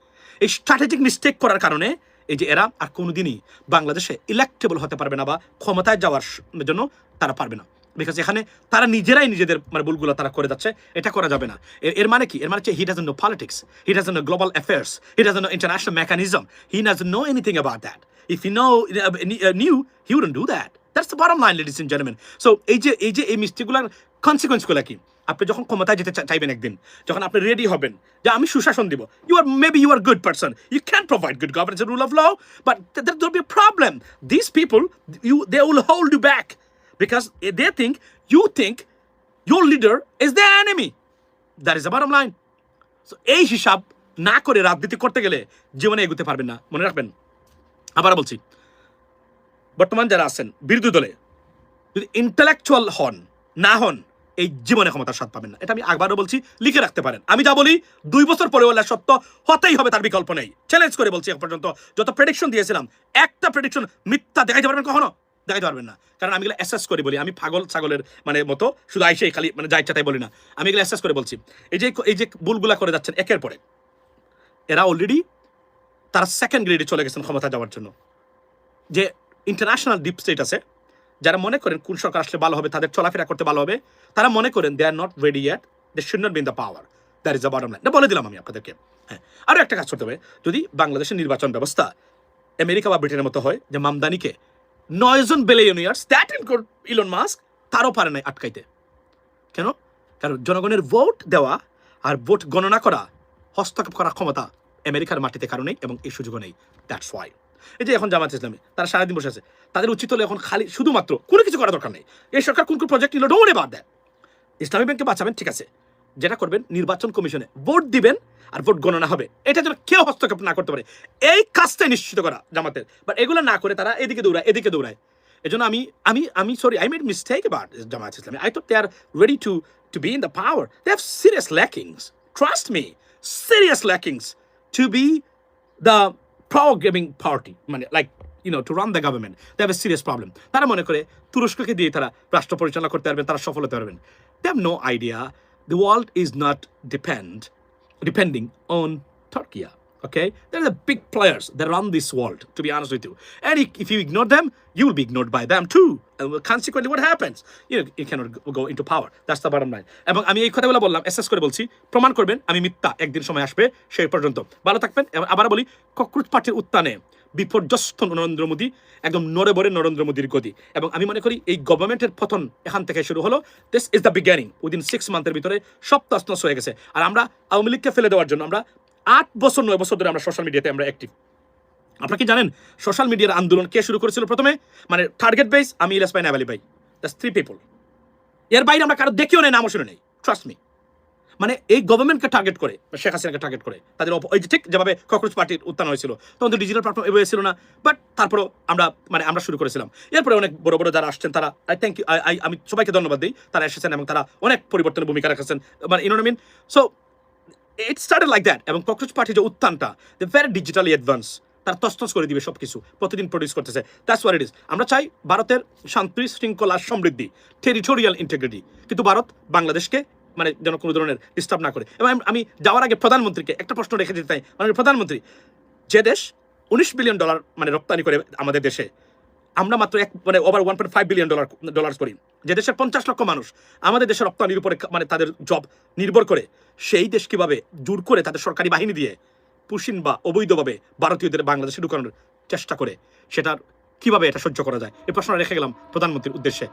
এই স্ট্র্যাটেজিক মিস্টেক করার কারণে এই যে এরা আর কোনোদিনই বাংলাদেশে ইলেক্টেবল হতে পারবে না বা ক্ষমতায় যাওয়ার জন্য তারা পারবে না, বিকজ এখানে তারা নিজেরাই নিজেদের মানে ভুলগুলো তারা করে যাচ্ছে। এটা করা যাবে না। এর মানে কি? এর মানে হচ্ছে he doesn't know politics, he doesn't know global affairs, he doesn't know international mechanism, he doesn't know anything about that. If he knew, he wouldn't do that. That's the bottom line, ladies and gentlemen. So এই মিস্টেকগুলোর কনসিকুয়েন্সগুলো কি? আপনি যখন ক্ষমতায় যেতে চাইবেন একদিন, যখন আপনি রেডি হবেন যে আমি সুশাসন দিব, you are good person, you can provide good governance and rule of law, but there will be a problem. These people, they will hold you back because they think your leader is the enemy. That is the bottom line. So এই হিসাব না করে রাজনীতি করতে গেলে জীবনে এগোতে পারবেন না, মনে রাখবেন। আবার বলছি, বর্তমান যারা আছেন বিরোধী দলে যদি ইন্টেলেকচুয়াল না হন এই জীবনে ক্ষমতার স্বাদ পাবেন না। এটা আমি আবারও বলছি, লিখে রাখতে পারেন। আমি যা বলি 2 বছর পরে বলে সত্য হতেই হবে, তার বিকল্প নেই। চ্যালেঞ্জ করে বলছি, এখন পর্যন্ত যত প্রেডিকশন দিয়েছিলাম একটা প্রেডিকশন মিথ্যা দেখাইতে পারবেন কখনো? দেখাইতে পারবেন না, কারণ আমি এগুলো অ্যাসেস করে বলি। আমি পাগল ছাগলের মানে মতো শুধু আইসেই খালি মানে যা ইচ্ছা তাই বলি না, আমি এগুলো অ্যাসেস করে বলছি। এই যে ভুলগুলা করে যাচ্ছেন একের পরে, এরা অলরেডি তারা সেকেন্ড গ্রেডে চলে গেছেন ক্ষমতা যাওয়ার জন্য। যে ইন্টারন্যাশনাল ডিপ স্টেট আছে, যারা মনে করেন কোন সরকার আসলে ভালো হবে, তাদের চলাফেরা করতে ভালো হবে, তারা মনে করেন they are not ready yet, they should not be in the power. That is the bottom line. এটা বলে দিলাম আমি আপনাদেরকে। হ্যাঁ, আরও একটা কাজ করতে হবে। যদি বাংলাদেশের নির্বাচন ব্যবস্থা আমেরিকা বা ব্রিটেনের মতো হয়, যে মামদানিকে 9 জন billionaires, that include Elon Musk, তারও পারে নাই আটকাইতে। কেন? কারণ জনগণের ভোট দেওয়া আর ভোট গণনা করা, হস্তক্ষেপ করার ক্ষমতা আমেরিকার মাটিতে কারণেই, এবং এই সুযোগও নেই। দ্যাটস ওয়াই এই যে এখন জামাত ইসলামী তারা সারাদিন বসে আছে, তাদের উচিত হলো এখন খালি শুধুমাত্র কোনো কিছু করার দরকার নেই। এই সরকার কোন প্রজেক্ট নিল, ডোন্ট বাদ দেয়। ইসলামী ব্যাংককে বাঁচাবেন, ঠিক আছে, যেটা করবেন নির্বাচন কমিশনে ভোট দিবেন আর ভোট গণনা হবে, এটা যেন কেউ হস্তক্ষেপ না করতে পারে, এই কাজটাই নিশ্চিত করা জামাতের। বাট এগুলো না করে তারা এদিকে দৌড়ায়। এই জন্য আমি sorry, I made mistake about Jamaat Islami. I thought they are ready to be in the power. They have serious lackings, trust me, serious lackings to be the pro-giving party, like to run the government. They have a serious problem. তারা মনে করে তুরস্ককে দিয়ে তারা রাষ্ট্র পরিচালনা করতে পারবেন, তারা সফল হতে পারবেন। They have no idea the world is not depending on Turkey. Okay, they're the big players that run this world, to be honest with you. And if you ignore them, you will be ignored by them too. And consequently, what happens? You cannot go into power. That's the bottom line. এবং আমি এই কথাগুলো বললাম, অ্যাসেস করে বলছি, প্রমাণ করবেন আমি মিথ্যা, একদিন সময় আসবে, সেই পর্যন্ত ভালো থাকবেন। আবার বলি, ককরোচ পার্টির উত্থানে বিপর্যস্ত নরেন্দ্র মোদী, একদম নড়ে বড়ে নরেন্দ্র মোদীর গতি। এবং আমি মনে করি এই গভর্নমেন্টের পতন এখান থেকে শুরু হলো। This is the beginning. Within 6 মান্থের ভিতরে সব তছনছ হয়ে গেছে। আর আমরা আওয়ামী লীগকে ফেলে দেওয়ার জন্য আমরা 8 বছর 9 বছর ধরে আমরা সোশ্যাল মিডিয়াতে আমরা অ্যাক্টিভ। আপনারা কি জানেন সোশ্যাল মিডিয়ার আন্দোলন কে শুরু করেছিল প্রথমে? মানে টার্গেট বেস আমি, ইলিয়াস ভাই, নাভালি ভাই, দ্যাটস 3 পিপল। এর বাইরে আমরা কারো দেখিও নেই, নামও শুনে নেই, ট্রাস্ট মি। মানে এই গভর্নমেন্টকে টার্গেট করে, শেখ হাসিনাকে টার্গেট করে, তাদের ওই যে ঠিক যেভাবে ককরোচ পার্টির উত্থান হয়েছিল, তখন তো ডিজিটাল প্ল্যাটফর্ম এভাবে ছিল না। বাট তারপরও আমরা শুরু করেছিলাম। এরপরে অনেক বড় বড় যারা আসছেন তারা, থ্যাংক ইউ, আমি সবাইকে ধন্যবাদ দিই, তারা এসেছেন এবং তারা অনেক পরিবর্তনের ভূমিকা রেখেছেন, ইউনোমিন। So it started like that. এবং ককরোচ পার্টির যে উত্থানটা, দে ভেরি ডিজিটালি অ্যাডভান্স, তারা তছনছ করে দিবে সবকিছু, প্রতিদিন প্রডিউস করতেছে। That's what it is. আমরা চাই ভারতের শান্তি শৃঙ্খলা সমৃদ্ধি, টেরিটোরিয়াল ইন্টিগ্রিটি, কিন্তু ভারত বাংলাদেশকে যেন কোনো ধরনের ডিস্টার্ব না করে। এবং আমি যাওয়ার আগে প্রধানমন্ত্রীকে একটা প্রশ্ন রেখে দিতে চাই। প্রধানমন্ত্রী, যে দেশ $19 বিলিয়ন রপ্তানি করে আমাদের দেশে, আমরা মাত্র ওভার $1.5 বিলিয়ন করি, যে দেশের 50 লক্ষ মানুষ আমাদের দেশের রপ্তানির উপরে তাদের জব নির্ভর করে, সেই দেশ কিভাবে জোর করে তাদের সরকারি বাহিনী দিয়ে পুশিন বা অবৈধভাবে ভারতীয়দের বাংলাদেশে ঢুকানোর চেষ্টা করে, সেটার কিভাবে এটা সহ্য করা যায়? এই প্রশ্ন রেখে গেলাম প্রধানমন্ত্রীর উদ্দেশ্যে।